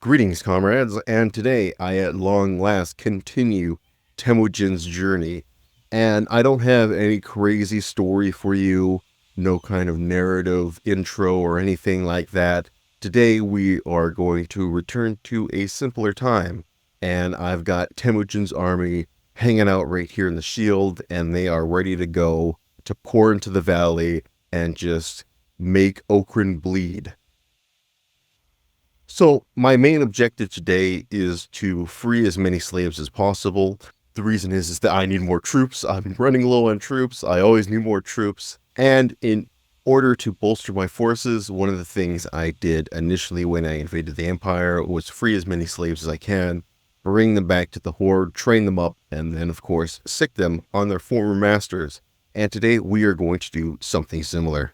Greetings, comrades, and today I at long last continue Temujin's journey, and I don't have any crazy story for you, no kind of narrative intro or anything like that. Today we are going to return to a simpler time, and I've got Temujin's army hanging out right here in the shield, and they are ready to go to pour into the valley and just make Okran bleed. So my main objective today is to free as many slaves as possible. The reason is that I need more troops. I'm running low on troops. I always need more troops. And in order to bolster my forces, one of the things I did initially when I invaded the Empire was free as many slaves as I can, bring them back to the Horde, train them up, and then of course sick them on their former masters. And today we are going to do something similar.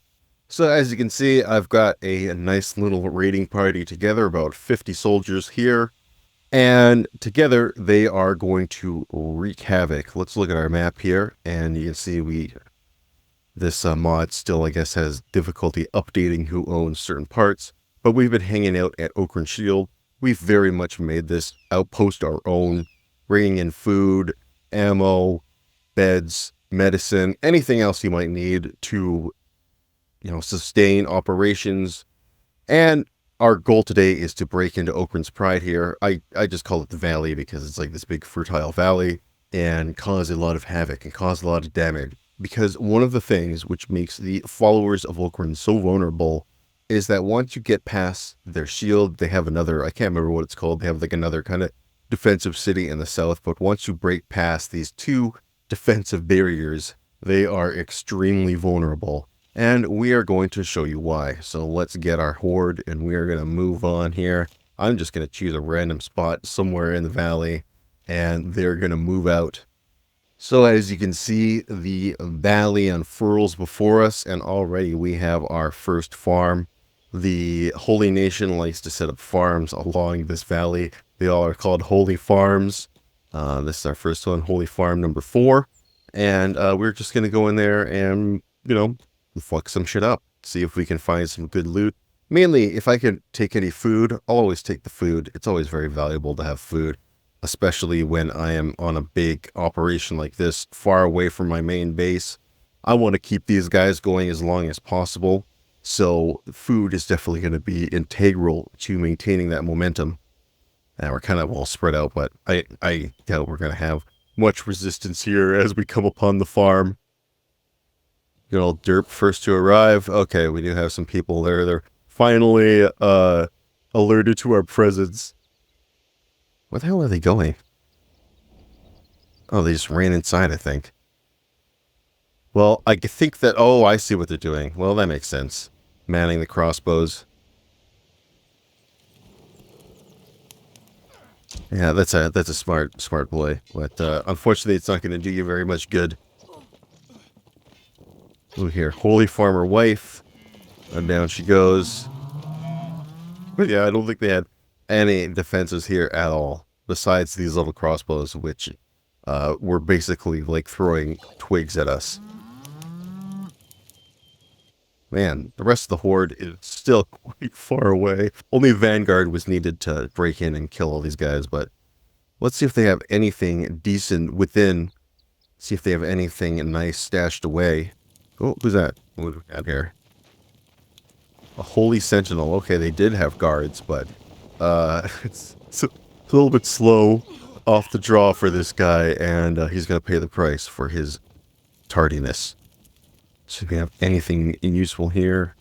So as you can see, I've got a nice little raiding party together, about 50 soldiers here. And together they are going to wreak havoc. Let's look at our map here, and you can see this mod still, I guess, has difficulty updating who owns certain parts. But we've been hanging out at Okran Shield. We've very much made this outpost our own, bringing in food, ammo, beds, medicine, anything else you might need to sustain operations. And our goal today is to break into Okran's Pride here. I just call it the valley because it's like this big fertile valley, and cause a lot of havoc and cause a lot of damage. Because one of the things which makes the followers of Okran so vulnerable is that once you get past their shield, they have another, I can't remember what it's called, they have like another kind of defensive city in the south, but once you break past these two defensive barriers, they are extremely vulnerable. And we are going to show you why. So let's get our horde, and we are going to move on here. I'm just going to choose a random spot somewhere in the valley, and they're going to move out. So as you can see, the valley unfurls before us, and already we have our first farm. The Holy Nation likes to set up farms along this valley. They all are called Holy Farms. This is our first one, Holy Farm number 4. And we're just going to go in there and, fuck some shit up, see if we can find some good loot. Mainly, if I can take any food, I'll always take the food. It's always very valuable to have food, especially when I am on a big operation like this, far away from my main base. I want to keep these guys going as long as possible, so food is definitely going to be integral to maintaining that momentum. Now we're kind of all spread out, but I doubt we're going to have much resistance here as we come upon the farm. Good old derp first to arrive. Okay, we do have some people there. They're finally alerted to our presence. Where the hell are they going? Oh, they just ran inside, I think. Well, I think that... Oh, I see what they're doing. Well, that makes sense. Manning the crossbows. Yeah, that's a smart play. But unfortunately, it's not going to do you very much good. Ooh, here, Holy Farmer Wife, and down she goes. But yeah, I don't think they had any defenses here at all, besides these little crossbows, which were basically like throwing twigs at us. Man, the rest of the horde is still quite far away. Only Vanguard was needed to break in and kill all these guys, but let's see if they have anything decent within. See if they have anything nice stashed away. Oh, who's that? What do we got here? A Holy Sentinel. Okay, they did have guards, but it's a little bit slow off the draw for this guy, and he's going to pay the price for his tardiness. So if we have anything useful here,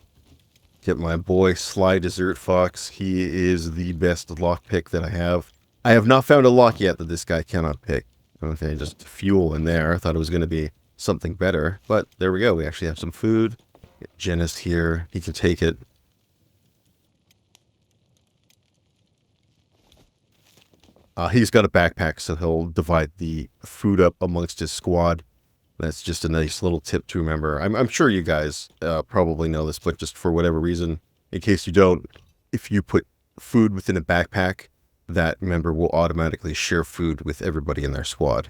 get my boy Sly Desert Fox. He is the best lockpick that I have. I have not found a lock yet that this guy cannot pick. Okay, just fuel in there. I thought it was going to be something better, but there we go. We actually have some food. Get Genist here. He can take it. He's got a backpack, so he'll divide the food up amongst his squad. That's just a nice little tip to remember. I'm sure you guys probably know this, but just for whatever reason, in case you don't, if you put food within a backpack, that member will automatically share food with everybody in their squad.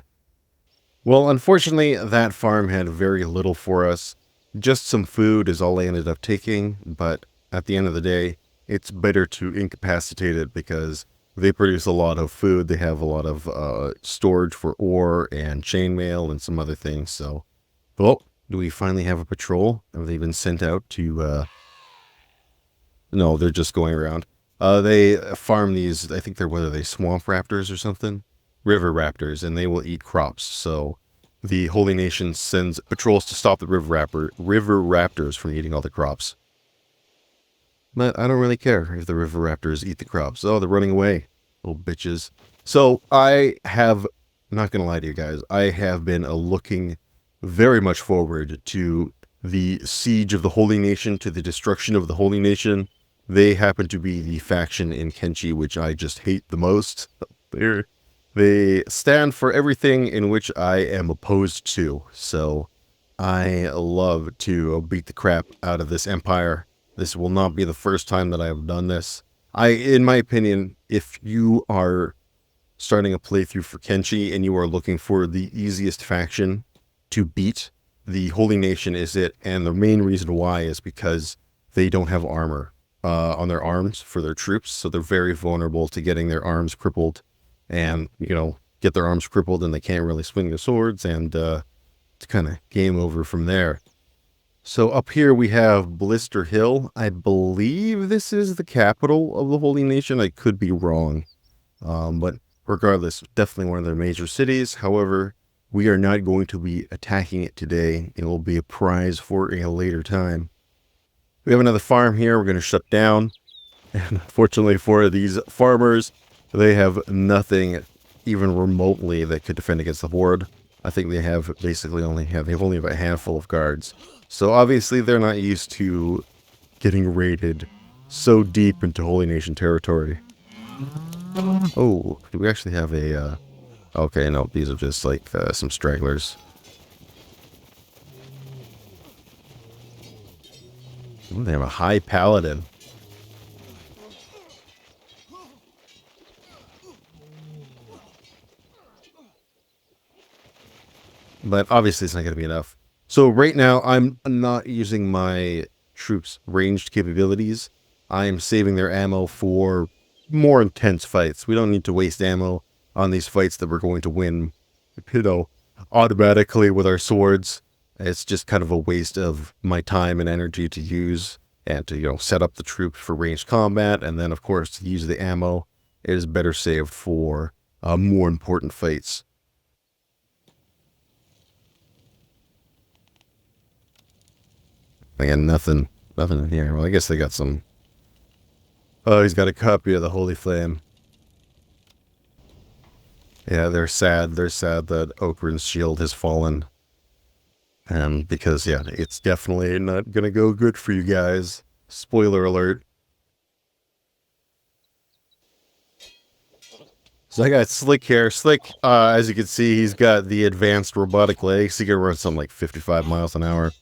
Well, unfortunately, that farm had very little for us. Just some food is all I ended up taking, but at the end of the day, it's better to incapacitate it because they produce a lot of food. They have a lot of storage for ore and chainmail and some other things. So, well, do we finally have a patrol? Have they been sent out to... No, they're just going around. They farm these, I think they're, what are they, swamp raptors or something? River raptors, and they will eat crops. So the Holy Nation sends patrols to stop the river raptors from eating all the crops. But I don't really care if the river raptors eat the crops. Oh, they're running away, little bitches. So I'm not going to lie to you guys, I have been looking very much forward to the siege of the Holy Nation, to the destruction of the Holy Nation. They happen to be the faction in Kenshi which I just hate the most. They stand for everything in which I am opposed to. So I love to beat the crap out of this empire. This will not be the first time that I have done this. In my opinion, if you are starting a playthrough for Kenshi and you are looking for the easiest faction to beat, the Holy Nation is it. And the main reason why is because they don't have armor on their arms for their troops. So they're very vulnerable to getting their arms crippled. And, get their arms crippled and they can't really swing their swords, and it's kind of game over from there. So up here we have Blister Hill. I believe this is the capital of the Holy Nation. I could be wrong. But regardless, definitely one of their major cities. However, we are not going to be attacking it today. It will be a prize for a later time. We have another farm here we're going to shut down. And unfortunately for these farmers, they have nothing even remotely that could defend against the horde. I think they have only have a handful of guards. So obviously they're not used to getting raided so deep into Holy Nation territory. Oh, do we actually have a... Okay, no, these are just like some stragglers. Ooh, they have a high paladin. But obviously it's not going to be enough. So right now I'm not using my troops' ranged capabilities. I'm saving their ammo for more intense fights. We don't need to waste ammo on these fights that we're going to win, automatically with our swords. It's just kind of a waste of my time and energy to use and to, set up the troops for ranged combat. And then, of course, to use the ammo, it is better saved for more important fights. Again, nothing in here. Well, I guess they got some... Oh, he's got a copy of the Holy Flame. Yeah, they're sad. They're sad that Okrin's shield has fallen. And because, yeah, it's definitely not going to go good for you guys. Spoiler alert. So I got Slick here. Slick, as you can see, he's got the advanced robotic legs. He can run something like 55 miles an hour.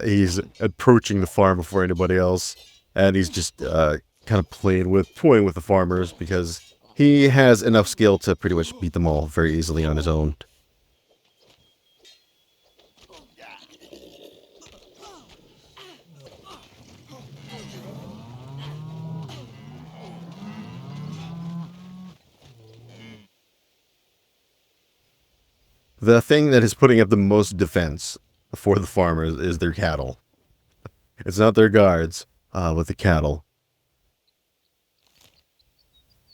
He's approaching the farm before anybody else. And he's just kind of toying with the farmers because he has enough skill to pretty much beat them all very easily on his own. The thing that is putting up the most defense for the farmers is their cattle. It's not their guards, but the cattle.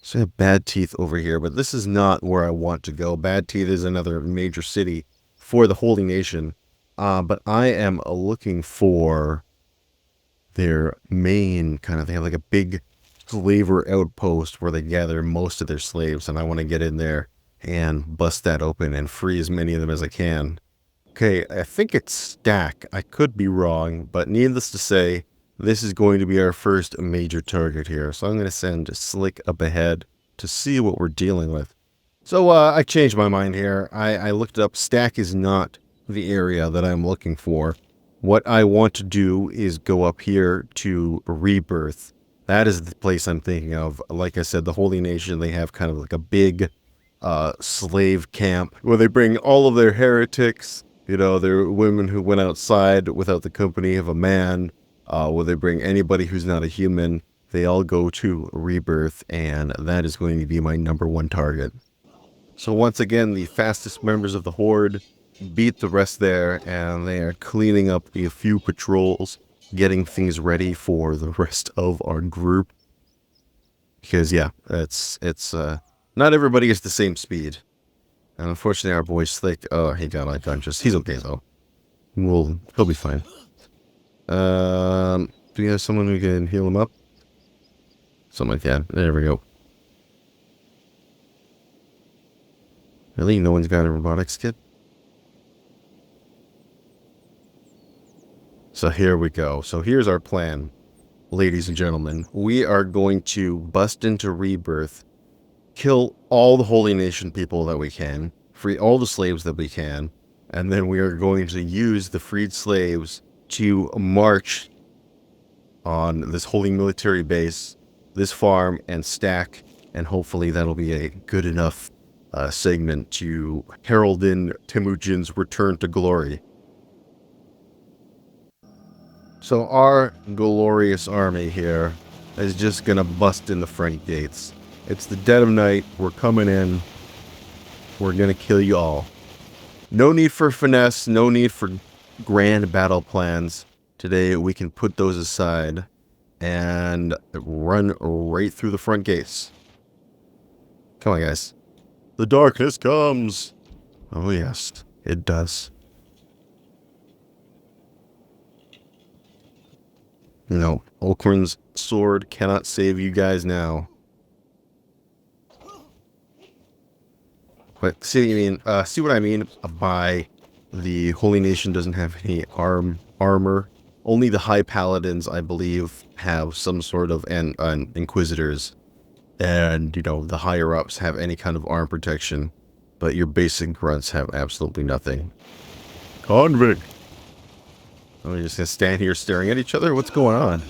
So I have Bad Teeth over here, but this is not where I want to go. Bad Teeth is another major city for the Holy Nation. But I am looking for their main they have like a big slaver outpost where they gather most of their slaves, and I want to get in there and bust that open and free as many of them as I can. Okay, I think it's Stack. I could be wrong, but needless to say, this is going to be our first major target here. So I'm going to send Slick up ahead to see what we're dealing with. So I changed my mind here. I looked up. Stack is not the area that I'm looking for. What I want to do is go up here to Rebirth. That is the place I'm thinking of. Like I said, the Holy Nation, they have kind of like a big slave camp where they bring all of their heretics, their women who went outside without the company of a man, where they bring anybody who's not a human. they all go to rebirth, and that is going to be my #1 target. So once again, the fastest members of the Horde beat the rest there, and they are cleaning up a few patrols, getting things ready for the rest of our group. Because yeah, it's not everybody is the same speed. And unfortunately our boy Slick, oh, he got unconscious. He's okay though. He'll be fine. Do we have someone who can heal him up? Something like that. There we go. Really? No one's got a robotics kit? So here we go. So here's our plan, ladies and gentlemen. We are going to bust into rebirth, kill all the Holy Nation people that we can, free all the slaves that we can, and then we are going to use the freed slaves to march on this holy military base, this farm, and stack, and hopefully that'll be a good enough segment to herald in Temujin's return to glory. So our glorious army here is just gonna bust in the front gates. It's the dead of night, we're coming in, we're gonna kill you all. No need for finesse, no need for grand battle plans. Today we can put those aside and run right through the front gates. Come on, guys. The darkness comes. Oh yes, it does. No, Ulkran's sword cannot save you guys now. But see what I mean by the Holy Nation doesn't have any armor. Only the High Paladins, I believe, have some sort of Inquisitors. And, you know, the higher-ups have any kind of arm protection. But your basic grunts have absolutely nothing. Convict! Are we just gonna stand here staring at each other? What's going on?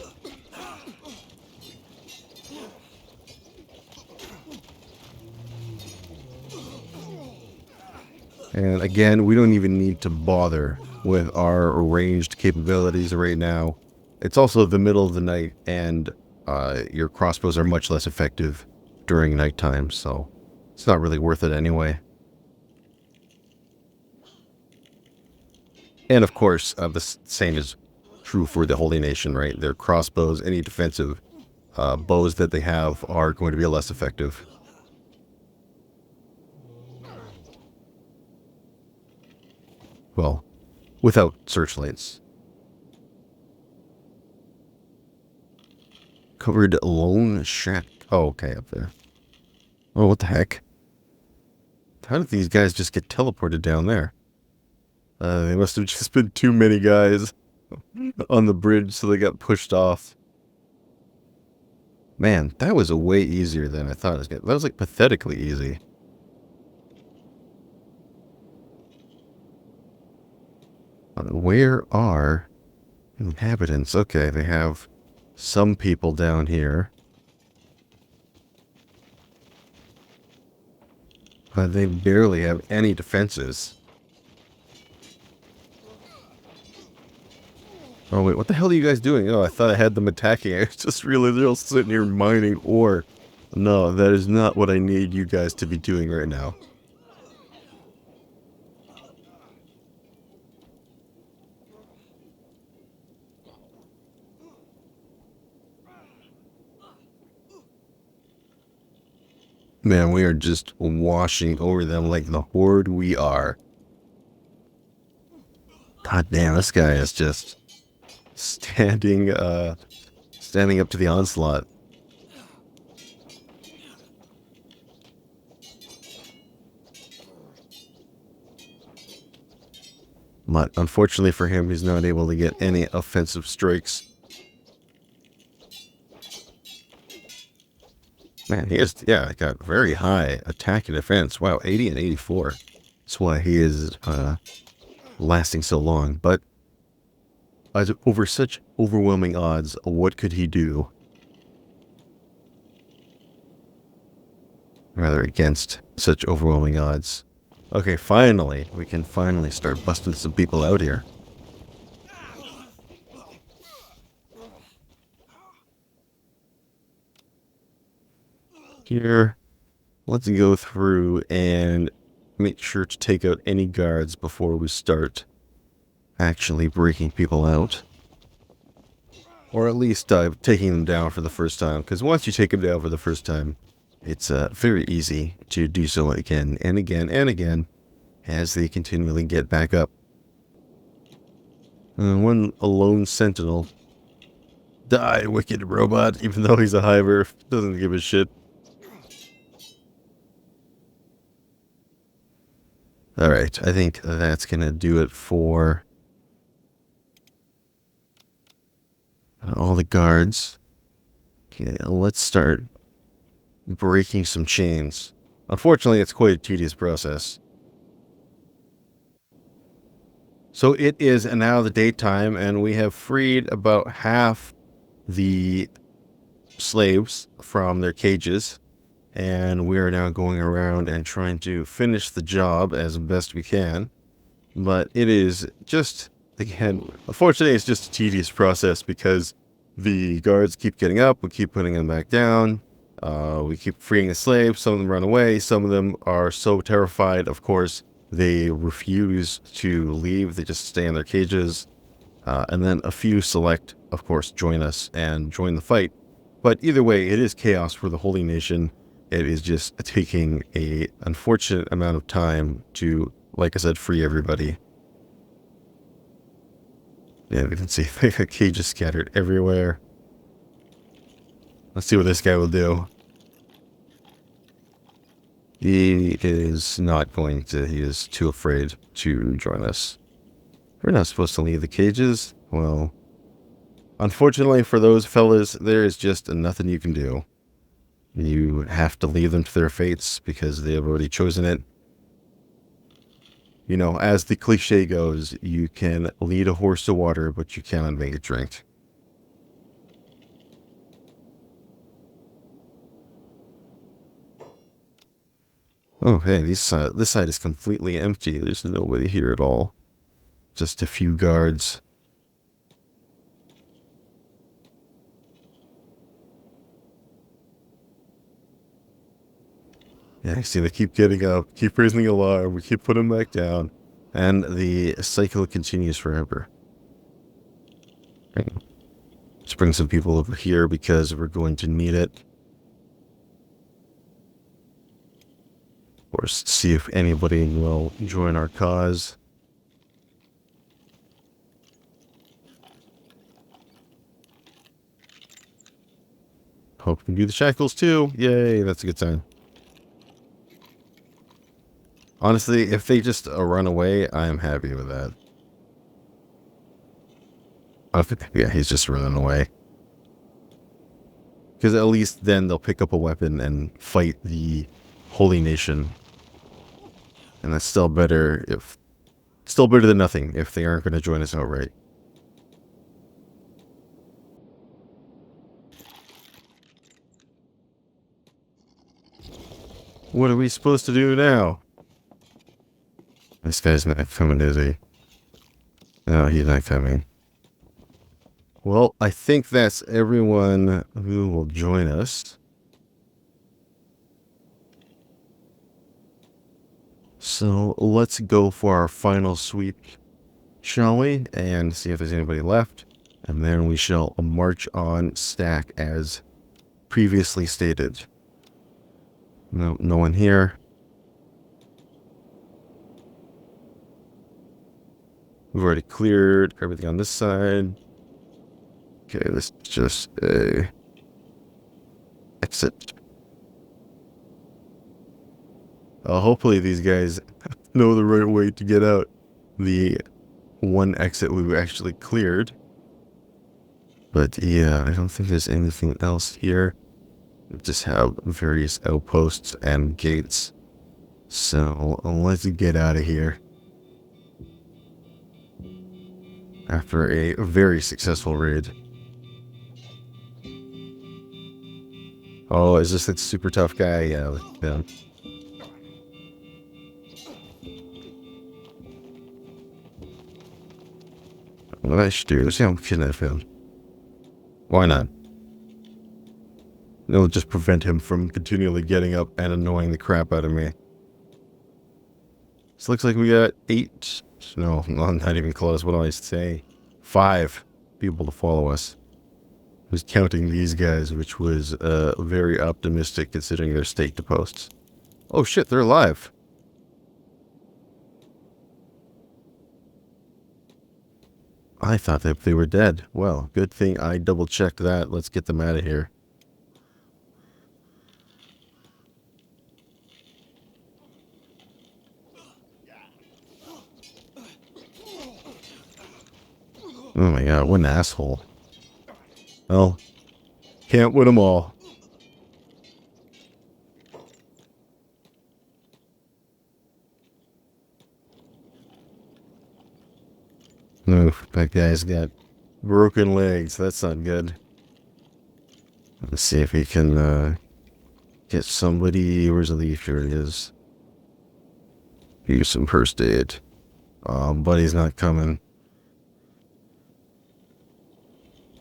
And again, we don't even need to bother with our ranged capabilities right now. It's also the middle of the night, and your crossbows are much less effective during nighttime, so it's not really worth it anyway. And of course, the same is true for the Holy Nation, right? Their crossbows, any defensive bows that they have are going to be less effective. Well, without searchlights. Covered lone shack. Oh, okay, up there. Oh, what the heck? How did these guys just get teleported down there? They must have just been too many guys on the bridge, so they got pushed off. Man, that was way easier than I thought it was going to. That was like pathetically easy. Where are inhabitants? Okay, they have some people down here. But they barely have any defenses. Oh wait, what the hell are you guys doing? Oh, I thought I had them attacking. I just realized they're all sitting here mining ore. No, that is not what I need you guys to be doing right now. Man, we are just washing over them like the horde we are. God damn, this guy is just standing up to the onslaught. But unfortunately for him, he's not able to get any offensive strikes. Man, he is, yeah, got very high attack and defense. Wow, 80 and 84. That's why he is lasting so long. But over such overwhelming odds, what could he do? Rather, against such overwhelming odds. Okay, finally, we can finally start busting some people out here. here. Let's go through and make sure to take out any guards before we start actually breaking people out. Or at least taking them down for the first time. Because once you take them down for the first time, it's very easy to do so again and again and again as they continually get back up. One lone sentinel. Die, wicked robot, even though he's a Hiver. Doesn't give a shit. Alright, I think that's going to do it for all the guards. Okay, let's start breaking some chains. Unfortunately, it's quite a tedious process. So it is now the daytime, and we have freed about half the slaves from their cages. And we are now going around and trying to finish the job as best we can. But it is just, again, unfortunately, it's just a tedious process because the guards keep getting up, we keep putting them back down, we keep freeing the slaves, some of them run away, some of them are so terrified, of course, they refuse to leave, they just stay in their cages, and then a few select, of course, join us and join the fight. But either way, it is chaos for the Holy Nation. It is just taking an unfortunate amount of time to, like I said, free everybody. Yeah, we can see the cages scattered everywhere. Let's see what this guy will do. He is not going to, he is too afraid to join us. We're not supposed to leave the cages. Well, unfortunately for those fellas, there is just nothing you can do. You have to leave them to their fates because they have already chosen it. You know, as the cliche goes, you can lead a horse to water, but you cannot make it drink. Oh, hey, this side is completely empty. There's nobody here at all. Just a few guards. Yeah, I see they keep getting up, keep raising the alarm, we keep putting them back down, and the cycle continues forever. Okay. Let's bring some people over here because we're going to need it. Of course, see if anybody will join our cause. Hope we can do the shackles too. Yay, that's a good sign. Honestly, if they just run away, I am happy with that. Yeah, he's just running away. Because at least then they'll pick up a weapon and fight the Holy Nation. And that's still better if... Still better than nothing if they aren't going to join us outright. What are we supposed to do now? This guy's not coming, is he? No, he's not coming. Well, I think that's everyone who will join us. So let's go for our final sweep, shall we? And see if there's anybody left. And then we shall march on stack as previously stated. No, no one here. We've already cleared everything on this side. Okay, this is just a exit. Hopefully these guys know the right way to get out. The one exit we actually cleared. But yeah, I don't think there's anything else here. We just have various outposts and gates. So let's get out of here. After a very successful raid. Oh, is this that super tough guy? Yeah, yeah. What I should do, let's see how I'm kidnap him. Why not? It'll just prevent him from continually getting up and annoying the crap out of me. So looks like we got 8, no, not even close, what do I say? 5 people to follow us. I was counting these guys, which was very optimistic considering their state to posts. Oh shit, they're alive. I thought that they were dead. Well, good thing I double-checked that. Let's get them out of here. Oh my god, what an asshole. Well, can't win them all. Oof, that guy's got broken legs. That's not good. Let's see if he can get somebody. Where's the leaf? Here it is. Use some first aid. Buddy's not coming.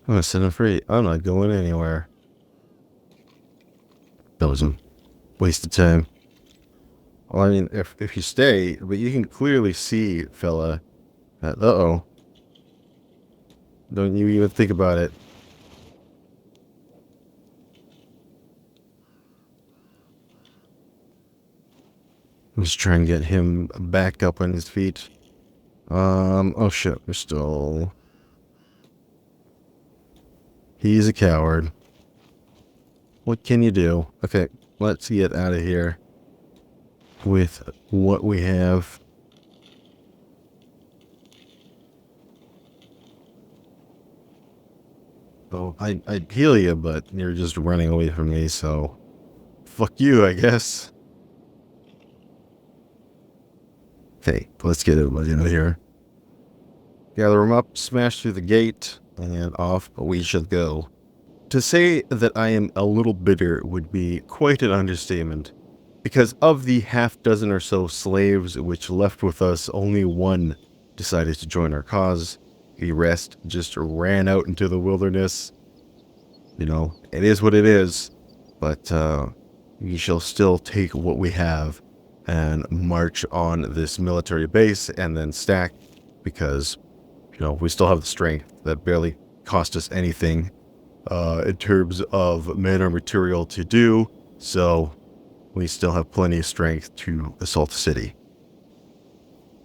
I'm gonna set him free. I'm not going anywhere. That was a waste of time. Well, I mean, if you stay, but you can clearly see, fella, that, uh-oh. Don't you even think about it. I'm just trying to get him back up on his feet. Oh shit, we're still... He's a coward. What can you do? Okay, let's get out of here with what we have. Oh, I'd heal you, but you're just running away from me, so... Fuck you, I guess. Okay, let's get everybody out of here. Gather them up, smash through the gate, and off we shall go. To say that I am a little bitter would be quite an understatement, because of the half-dozen or so slaves which left with us, only one decided to join our cause. The rest just ran out into the wilderness. You know, it is what it is, but we shall still take what we have and march on this military base and then stack, because, you know, we still have the strength that barely cost us anything in terms of man or material to do, so we still have plenty of strength to assault the city.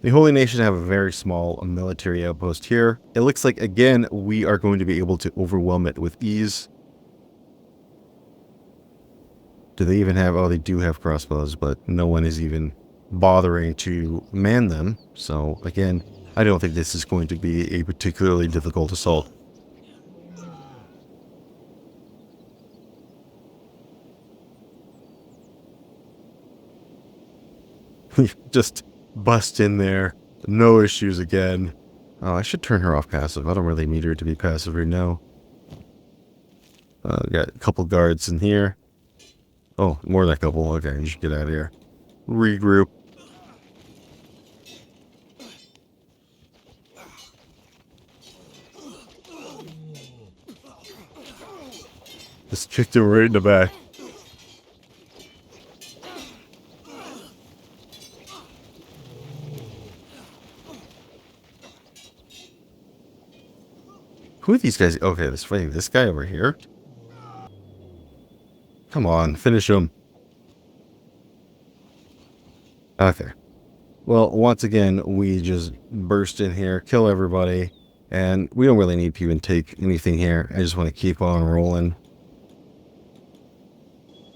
The Holy Nation have a very small military outpost here. It looks like, again, we are going to be able to overwhelm it with ease. Do they even have... Oh, they do have crossbows, but no one is even bothering to man them. So, again, I don't think this is going to be a particularly difficult assault. Just bust in there. No issues again. Oh, I should turn her off passive. I don't really need her to be passive right now. Got a couple guards in here. Oh, more than a couple. Okay, you should get out of here. Regroup. Just kicked him right in the back. Who are these guys? Okay, this guy over here. Come on, finish him. Okay. Well, once again, we just burst in here, kill everybody, and we don't really need to even take anything here. I just want to keep on rolling.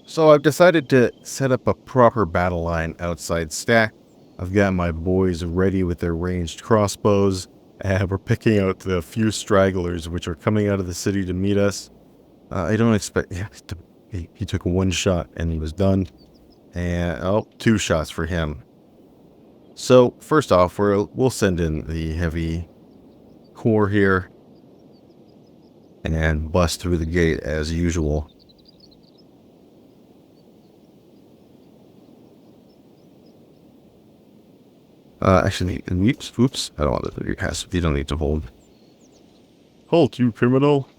So I've decided to set up a proper battle line outside stack. I've got my boys ready with their ranged crossbows, and we're picking out the few stragglers which are coming out of the city to meet us. I don't expect... Yeah, he took one shot and he was done. And, oh, 2 shots for him. So, first off, we'll send in the heavy core here and bust through the gate as usual. Actually, oops, I don't want to do passive. You don't need to hold. Halt, you criminal!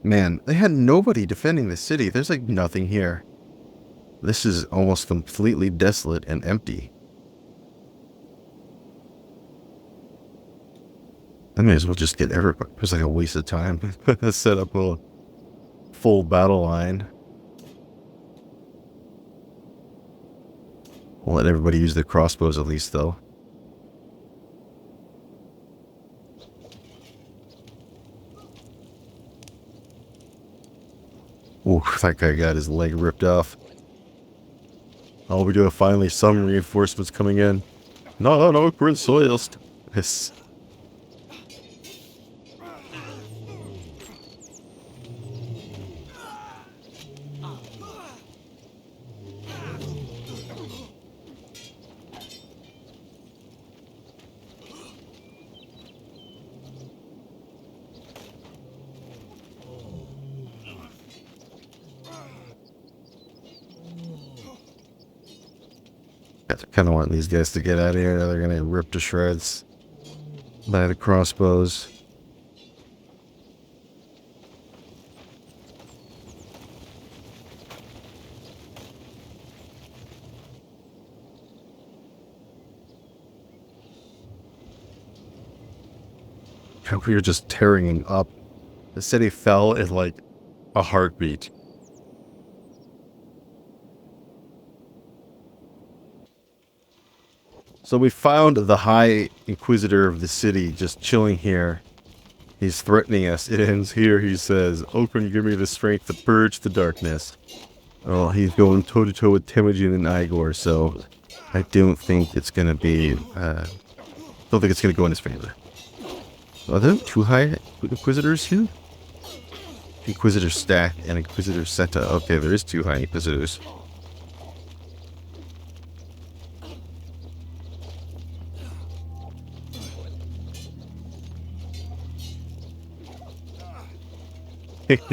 Man, they had nobody defending the city. There's like nothing here. This is almost completely desolate and empty. I may as well just get everybody. It's like a waste of time. Set up a full battle line. We'll let everybody use their crossbows at least, though. Ooh, that guy got his leg ripped off. Oh, we do have finally some reinforcements coming in. No, we're soils. Yes. I kind of want these guys to get out of here. They're going to get ripped to shreds by the crossbows. We were just tearing up. The city fell in like a heartbeat. So we found the High Inquisitor of the city just chilling here. He's threatening us. It ends here. He says, "Oh, can you give me the strength to purge the darkness?" Well, he's going toe-to-toe with Temujin and Igor, so I don't think it's going to be... don't think it's going to go in his favor. Are there two High Inquisitors here? Inquisitor Stack and Inquisitor Seta. Okay, there is two High Inquisitors.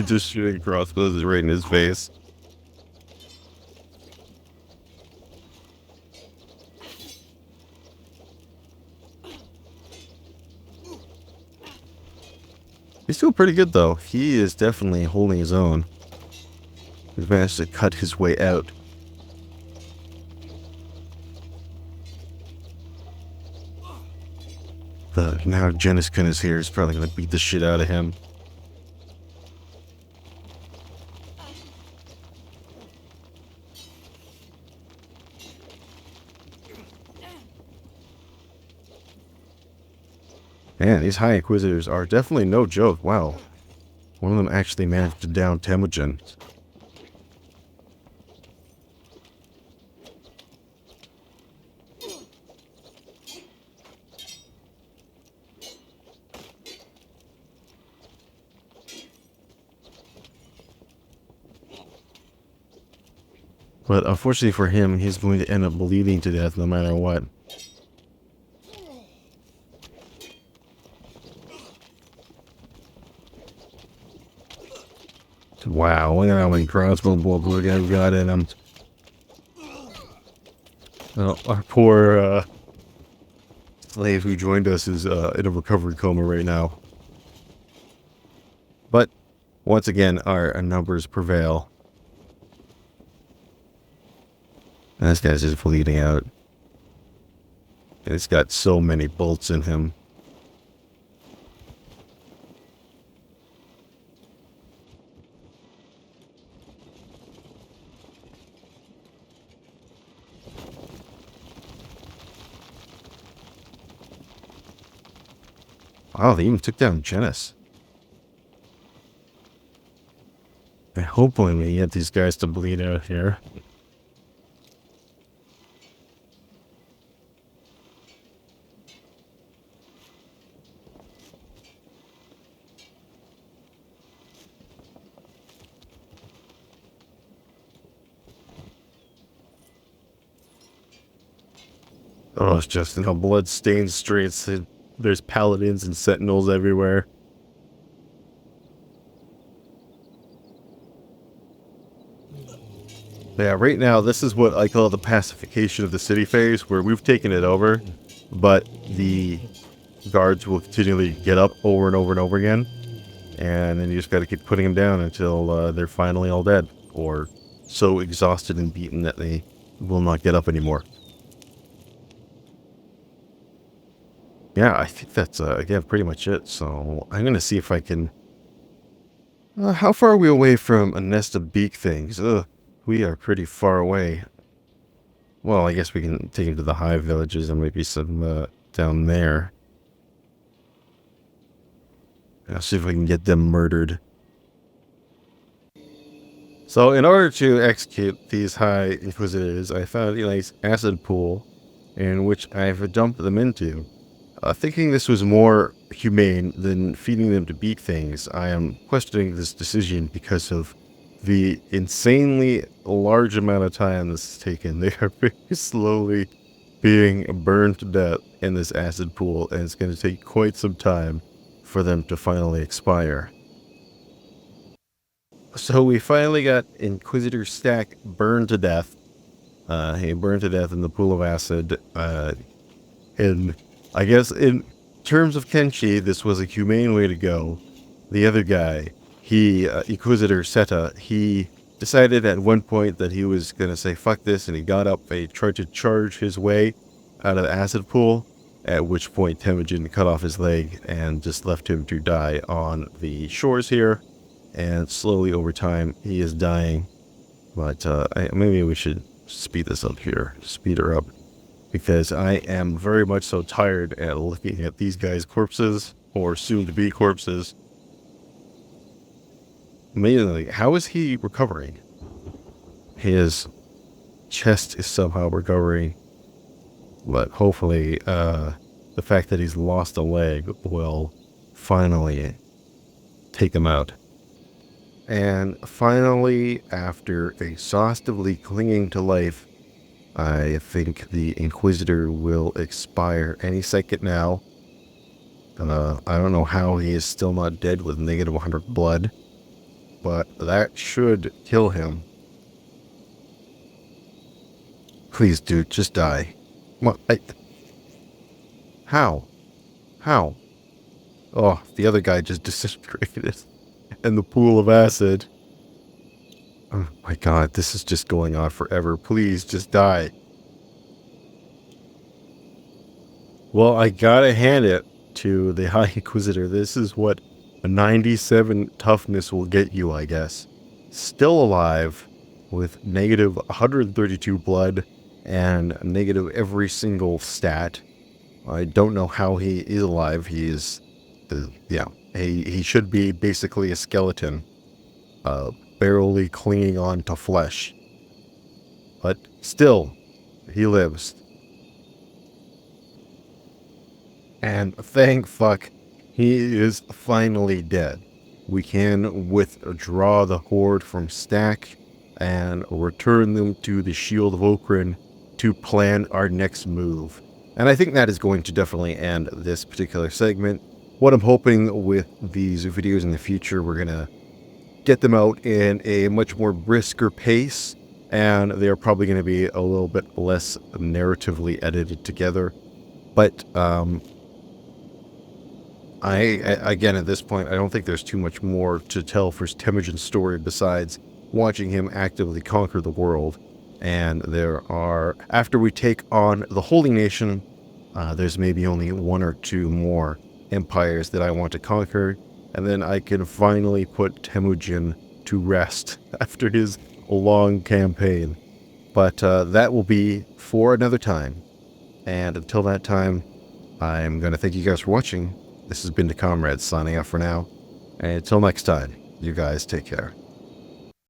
Just shooting crossbows right in his face. He's doing pretty good, though. He is definitely holding his own. He's managed to cut his way out. Now Jeniskun is here. He's probably going to beat the shit out of him. Man, these High Inquisitors are definitely no joke. Wow. One of them actually managed to down Temujin. But unfortunately for him, he's going to end up bleeding to death no matter what. Wow, look at how many crossbow bolts we got in him. Oh, our poor slave who joined us is in a recovery coma right now. But once again, our numbers prevail. And this guy's just bleeding out. And it's got so many bolts in him. Wow, they even took down Genis. And hopefully we get these guys to bleed out here. Oh, it's just, you know, blood-stained streets. There's paladins and sentinels everywhere. Yeah, right now, this is what I call the pacification of the city phase, where we've taken it over, but the guards will continually get up over and over and over again. And then you just got to keep putting them down until they're finally all dead, or so exhausted and beaten that they will not get up anymore. Yeah, I think that's, again, pretty much it. So I'm going to see if I can... how far are we away from a nest of beak things? Ugh, we are pretty far away. Well, I guess we can take him to the hive villages and maybe some down there. I'll see if we can get them murdered. So in order to execute these High Inquisitors, I found a nice acid pool in which I've dumped them into. Thinking this was more humane than feeding them to beak things, I am questioning this decision because of the insanely large amount of time this has taken. They are very slowly being burned to death in this acid pool, and it's going to take quite some time for them to finally expire. So we finally got Inquisitor Stack burned to death. He burned to death in the pool of acid. And I guess in terms of Kenshi, this was a humane way to go. The other guy, Inquisitor Seta, he decided at one point that he was going to say, fuck this, and he got up and he tried to charge his way out of the acid pool, at which point Temujin cut off his leg and just left him to die on the shores here. And slowly over time, he is dying. But maybe we should speed this up here, speed her up. Because I am very much so tired at looking at these guys' corpses, or soon-to-be corpses. Amazingly, how is he recovering? His chest is somehow recovering. But hopefully, the fact that he's lost a leg will finally take him out. And finally, after exhaustively clinging to life, I think the Inquisitor will expire any second now. I don't know how he is still not dead with negative 100 blood, but that should kill him. Please, dude, just die. What? How? How? Oh, the other guy just disintegrated in the pool of acid. Oh my god, this is just going on forever. Please, just die. Well, I gotta hand it to the High Inquisitor. This is what a 97 toughness will get you, I guess. Still alive, with negative 132 blood, and negative every single stat. I don't know how he is alive. He is, he should be basically a skeleton. Barely clinging on to flesh. But still, he lives. And thank fuck, he is finally dead. We can withdraw the horde from Stack and return them to the Shield of Okran to plan our next move. And I think that is going to definitely end this particular segment. What I'm hoping with these videos in the future, we're going to get them out in a much more brisker pace, and they're probably going to be a little bit less narratively edited together. But again, at this point, I don't think there's too much more to tell for Temujin's story besides watching him actively conquer the world. And there are, after we take on the Holy Nation, there's maybe only one or two more empires that I want to conquer, and then I can finally put Temujin to rest after his long campaign. But that will be for another time. And until that time, I'm going to thank you guys for watching. This has been the Comrades signing off for now. And until next time, you guys take care.